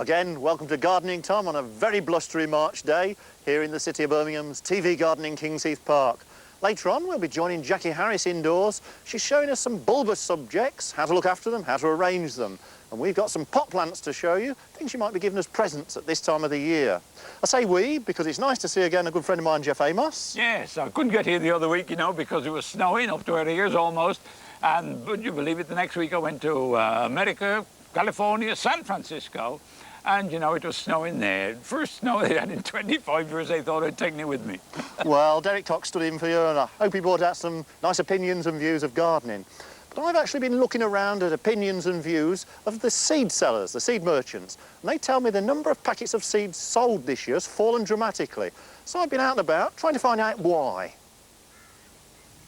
Again, welcome to Gardening Time on a very blustery March day here in the city of Birmingham's TV garden in Kingsheath Park. Later on, we'll be joining Jackie Harris indoors. She's showing us some bulbous subjects, how to look after them, how to arrange them. And we've got some pot plants to show you, things you might be giving us presents at this time of the year. I say we, because it's nice to see again a good friend of mine, Geoff Amos. Yes, I couldn't get here the other week, you know, because it was snowing up to our ears almost. And would you believe it, the next week I went to America, California, San Francisco, and, you know, it was snowing there. First snow they had in 25 years, they thought I'd taken it with me. Well, Derek Cox stood in for you, and I hope he brought out some nice opinions and views of gardening. But I've actually been looking around at opinions and views of the seed sellers, the seed merchants, and they tell me the number of packets of seeds sold this year has fallen dramatically. So I've been out and about trying to find out why.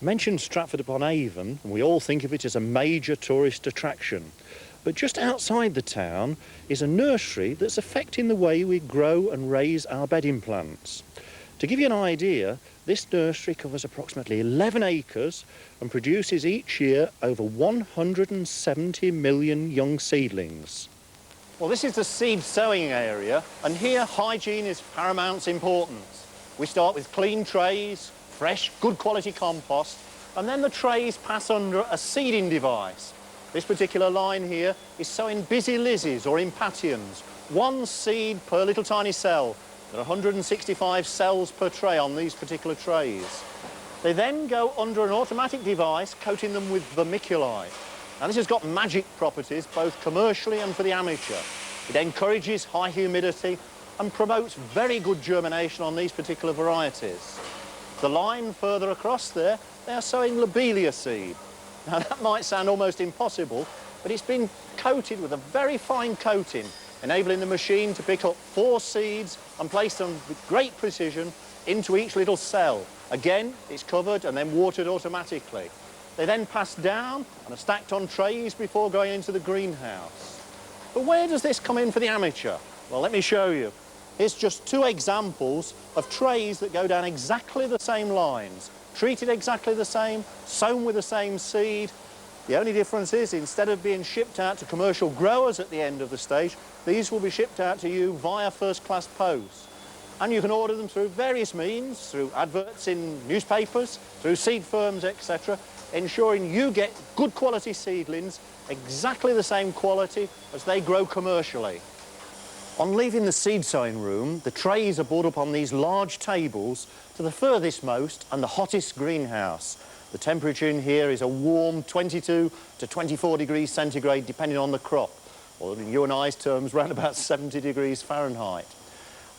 Mention Stratford-upon-Avon, and we all think of it as a major tourist attraction. But just outside the town is a nursery that's affecting the way we grow and raise our bedding plants. To give you an idea, this nursery covers approximately 11 acres and produces each year over 170 million young seedlings. Well, this is the seed sowing area, and here hygiene is paramount importance. We start with clean trays, fresh, good quality compost, and then the trays pass under a seeding device. This particular line here is sowing busy lizzies or impatiens, one seed per little tiny cell. There are 165 cells per tray on these particular trays. They then go under an automatic device coating them with vermiculite. Now this has got magic properties both commercially and for the amateur. It encourages high humidity and promotes very good germination on these particular varieties. The line further across there, they are sowing lobelia seed. Now that might sound almost impossible, but it's been coated with a very fine coating, enabling the machine to pick up 4 seeds and place them with great precision into each little cell. Again, it's covered and then watered automatically. They then pass down and are stacked on trays before going into the greenhouse. But where does this come in for the amateur? Well, let me show you. Here's just 2 examples of trays that go down exactly the same lines, treated exactly the same, sown with the same seed. The only difference is, instead of being shipped out to commercial growers at the end of the stage, these will be shipped out to you via first-class post. And you can order them through various means, through adverts in newspapers, through seed firms, etc., ensuring you get good quality seedlings, exactly the same quality as they grow commercially. On leaving the seed sowing room, the trays are brought up on these large tables to the furthest most and the hottest greenhouse. The temperature in here is a warm 22 to 24 degrees centigrade, depending on the crop, or in you and I's terms, around about 70 degrees Fahrenheit.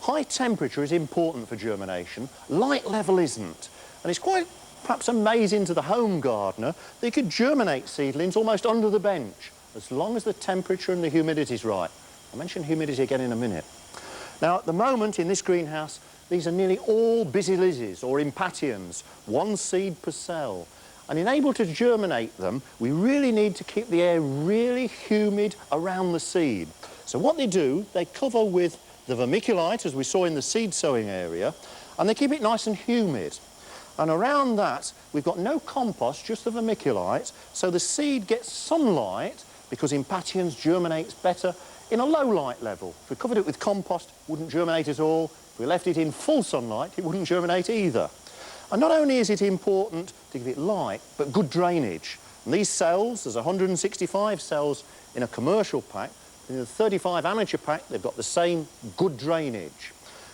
High temperature is important for germination, light level isn't, and it's quite perhaps amazing to the home gardener that you could germinate seedlings almost under the bench, as long as the temperature and the humidity is right. I'll mention humidity again in a minute. Now, at the moment in this greenhouse, these are nearly all busy lizzies or impatiens, 1 seed per cell. And in able to germinate them, we really need to keep the air really humid around the seed. So what they do, they cover with the vermiculite, as we saw in the seed sowing area, and they keep it nice and humid. And around that, we've got no compost, just the vermiculite, so the seed gets sunlight, because impatiens germinates better in a low light level. If we covered it with compost, it wouldn't germinate at all. If we left it in full sunlight, it wouldn't germinate either. And not only is it important to give it light, but good drainage. And these cells, there's 165 cells in a commercial pack. In the 35 amateur pack, they've got the same good drainage.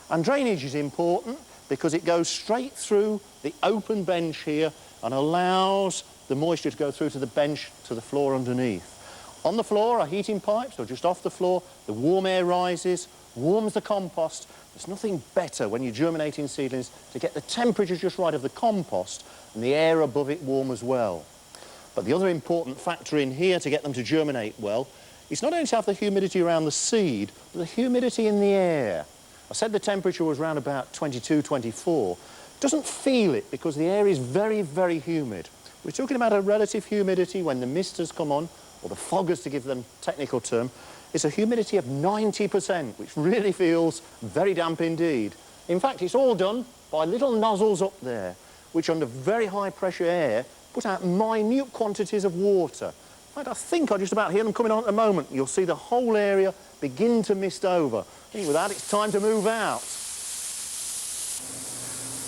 And drainage is important because it goes straight through the open bench here and allows the moisture to go through to the bench, to the floor underneath. On the floor are heating pipes, or just off the floor, the warm air rises, warms the compost. There's nothing better when you're germinating seedlings to get the temperature just right of the compost and the air above it warm as well. But the other important factor in here to get them to germinate well is not only to have the humidity around the seed, but the humidity in the air. I said the temperature was around about 22, 24. Doesn't feel it because the air is very, very humid. We're talking about a relative humidity when the mist has come on, or the foggers to give them technical term, is a humidity of 90%, which really feels very damp indeed. In fact, it's all done by little nozzles up there, which under very high pressure air put out minute quantities of water, fact, I think I just about hear them coming on at the moment. You'll see the whole area begin to mist over. I think with that, it's time to move out.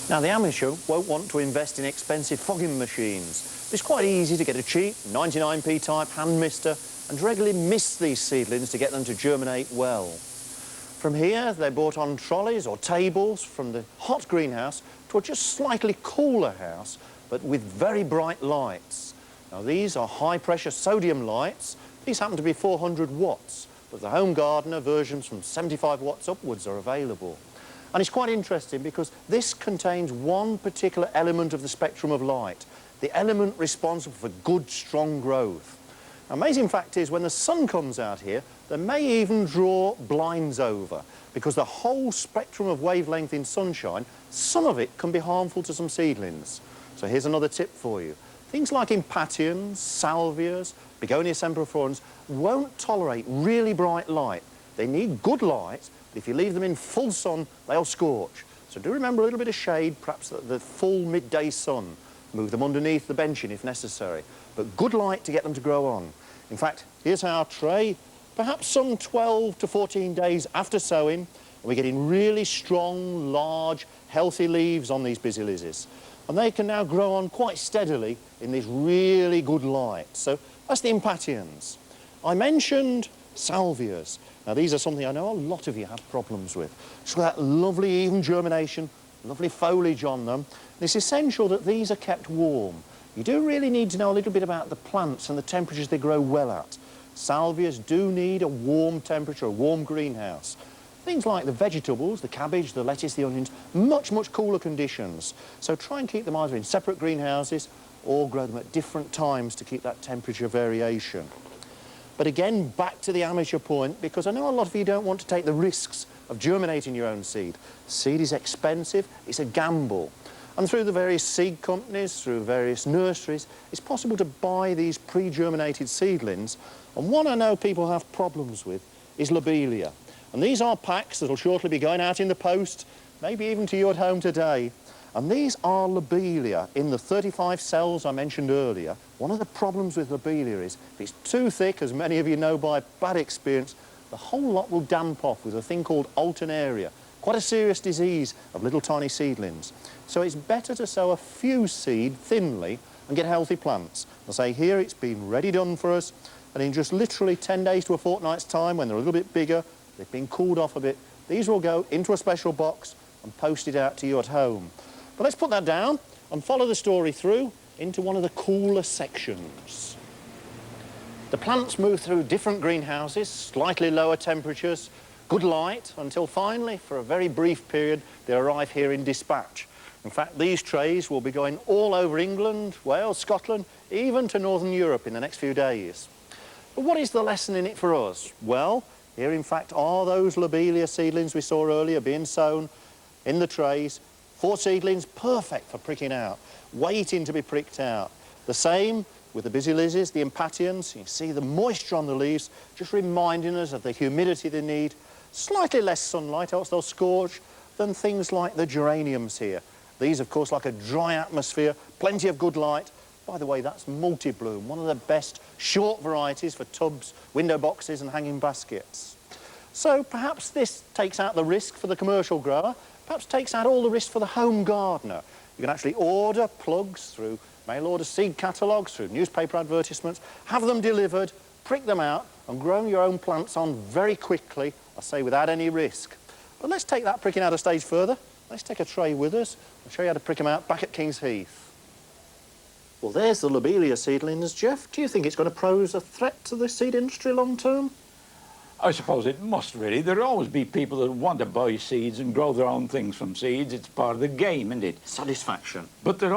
Now, the amateur won't want to invest in expensive fogging machines. It's quite easy to get a cheap 99p type hand mister and regularly mist these seedlings to get them to germinate well. From here, they're brought on trolleys or tables from the hot greenhouse to a just slightly cooler house, but with very bright lights. Now, these are high-pressure sodium lights. These happen to be 400 watts, but the home gardener versions from 75 watts upwards are available. And it's quite interesting because this contains one particular element of the spectrum of light, the element responsible for good, strong growth. Now, amazing fact is, when the sun comes out here, they may even draw blinds over, because the whole spectrum of wavelength in sunshine, some of it can be harmful to some seedlings. So here's another tip for you. Things like impatiens, salvias, begonia semperiflorens won't tolerate really bright light. They need good light, but if you leave them in full sun, they'll scorch. So do remember a little bit of shade, perhaps the full midday sun. Move them underneath the benching if necessary, but good light to get them to grow on. In fact, here's our tray. Perhaps some 12 to 14 days after sowing, and we're getting really strong, large, healthy leaves on these busy lizzies. And they can now grow on quite steadily in this really good light. So that's the impatiens. I mentioned salvias. Now, these are something I know a lot of you have problems with. Just that lovely even germination, lovely foliage on them. And it's essential that these are kept warm. You do really need to know a little bit about the plants and the temperatures they grow well at. Salvias do need a warm temperature, a warm greenhouse. Things like the vegetables, the cabbage, the lettuce, the onions, much, much cooler conditions. So try and keep them either in separate greenhouses or grow them at different times to keep that temperature variation. But again, back to the amateur point, because I know a lot of you don't want to take the risks of germinating your own seed. Seed is expensive, it's a gamble. And through the various seed companies, through various nurseries, it's possible to buy these pre-germinated seedlings. And one I know people have problems with is lobelia. And these are packs that will shortly be going out in the post, maybe even to you at home today. And these are lobelia in the 35 cells I mentioned earlier. One of the problems with lobelia is if it's too thick, as many of you know by bad experience, the whole lot will damp off with a thing called alternaria, quite a serious disease of little tiny seedlings. So it's better to sow a few seed thinly and get healthy plants. I'll say here it's been ready done for us, and in just literally 10 days to a fortnight's time, when they're a little bit bigger, they've been cooled off a bit, these will go into a special box and posted out to you at home. But let's put that down and follow the story through into one of the cooler sections. The plants move through different greenhouses, slightly lower temperatures, good light, until finally, for a very brief period, they arrive here in dispatch. In fact, these trays will be going all over England, Wales, Scotland, even to Northern Europe in the next few days. But what is the lesson in it for us? Well, here in fact are those lobelia seedlings we saw earlier being sown in the trays. 4 seedlings, perfect for pricking out, waiting to be pricked out. The same with the busy lizzies, the impatiens. You see the moisture on the leaves, just reminding us of the humidity they need. Slightly less sunlight, else they'll scorch, than things like the geraniums here. These, of course, like a dry atmosphere, plenty of good light. By the way, that's multi-bloom, one of the best short varieties for tubs, window boxes and hanging baskets. So perhaps this takes out the risk for the commercial grower, perhaps takes out all the risk for the home gardener. You can actually order plugs through mail order seed catalogues, through newspaper advertisements, have them delivered, prick them out and grow your own plants on very quickly, I say without any risk. But let's take that pricking out a stage further. Let's take a tray with us and show you how to prick them out back at King's Heath. Well, there's the lobelia seedlings, Geoff. Do you think it's going to pose a threat to the seed industry long term? I suppose it must really. There'll always be people that want to buy seeds and grow their own things from seeds. It's part of the game, isn't it? Satisfaction. But there